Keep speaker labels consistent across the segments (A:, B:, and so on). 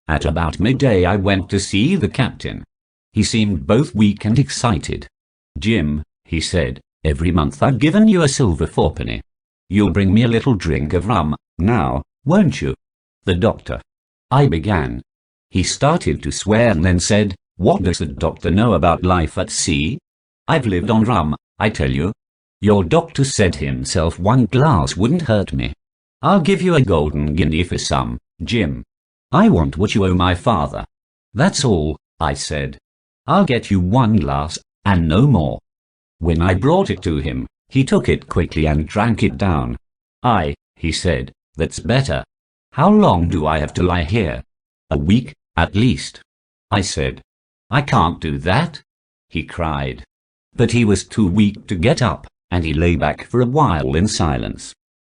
A: At about midday I went to see the captain. He seemed both weak and excited. "Jim," he said, "every month I've given you a silver fourpenny. You'll bring me a little drink of rum, now, won't you?" "The doctor," I began. He started to swear and then said, "What does the doctor know about life at sea? I've lived on rum, I tell you. Your doctor said himself one glass wouldn't hurt me. I'll give you a golden guinea for some, Jim. I want what you owe my father." "That's all," I said. "I'll get you one glass, and no more." When I brought it to him, he took it quickly and drank it down. He said, "That's better. How long do I have to lie here?" "A week, at least." I said. "I can't do that," he cried. But he was too weak to get up, and he lay back for a while in silence.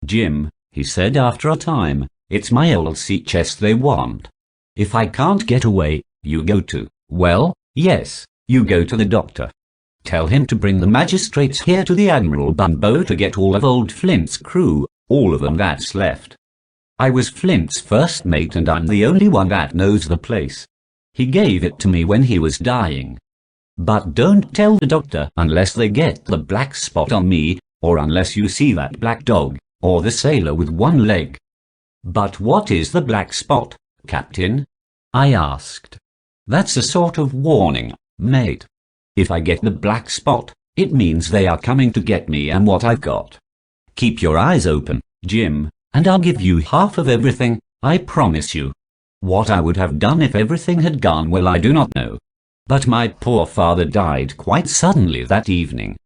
A: "Jim," he said after a time, "it's my old sea chest they want. If I can't get away, you go to, well, yes, you go to the doctor. Tell him to bring the magistrates here to the Admiral Benbow to get all of old Flint's crew, all of them that's left. I was Flint's first mate and I'm the only one that knows the place. He gave it to me when he was dying. But don't tell the doctor unless they get the black spot on me, or unless you see that black dog, or the sailor with one leg." "But what is the black spot, Captain?" I asked. "That's a sort of warning, mate. If I get the black spot, it means they are coming to get me and what I've got. Keep your eyes open, Jim, and I'll give you half of everything, I promise you. What I would have done if everything had gone well I do not know. But my poor father died quite suddenly that evening.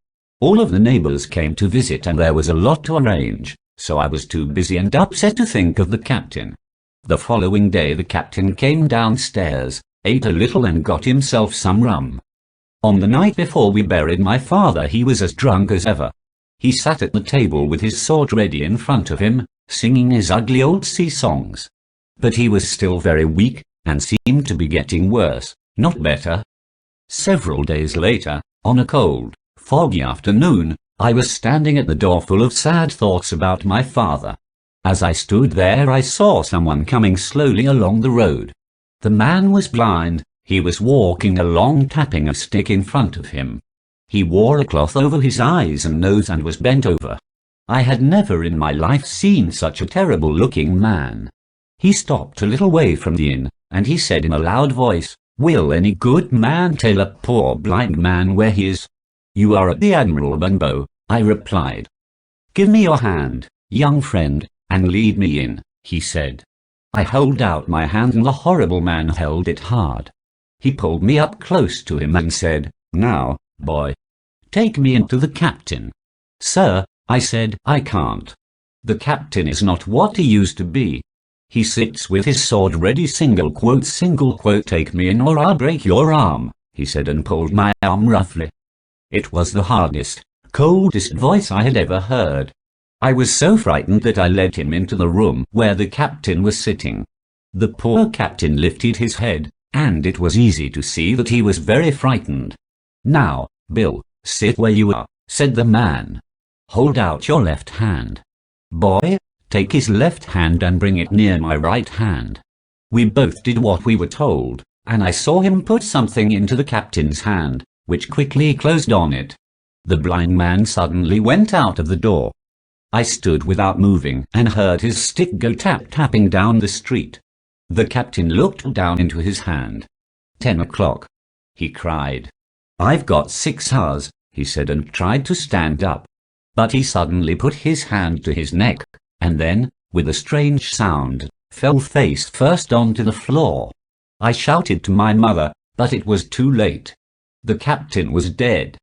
A: All of the neighbors came to visit and there was a lot to arrange, so I was too busy and upset to think of the captain. The following day the captain came downstairs, ate a little and got himself some rum. On the night before we buried my father he was as drunk as ever. He sat at the table with his sword ready in front of him, singing his ugly old sea songs. But he was still very weak, and seemed to be getting worse, not better. Several days later, on a cold, foggy afternoon, I was standing at the door full of sad thoughts about my father. As I stood there I saw someone coming slowly along the road. The man was blind. He was walking along tapping a stick in front of him. He wore a cloth over his eyes and nose and was bent over. I had never in my life seen such a terrible-looking man. He stopped a little way from the inn, and he said in a loud voice, "Will any good man tell a poor blind man where he is?" "You are at the Admiral Benbow," I replied. "Give me your hand, young friend, and lead me in," he said. I held out my hand and the horrible man held it hard. He pulled me up close to him and said, "Now, boy, take me into the captain." "Sir," I said, "I can't. The captain is not what he used to be. He sits with his sword ready, single quote, take me in or I'll break your arm," he said and pulled my arm roughly. It was the hardest, coldest voice I had ever heard. I was so frightened that I led him into the room where the captain was sitting. The poor captain lifted his head, and it was easy to see that he was very frightened. "Now, Bill, sit where you are," said the man. "Hold out your left hand. Boy, take his left hand and bring it near my right hand." We both did what we were told, and I saw him put something into the captain's hand, which quickly closed on it. The blind man suddenly went out of the door. I stood without moving and heard his stick go tapping down the street. The captain looked down into his hand. 10 o'clock, he cried. "I've got 6 hours, he said and tried to stand up. But he suddenly put his hand to his neck, and then, with a strange sound, fell face first onto the floor. I shouted to my mother, but it was too late. The captain was dead.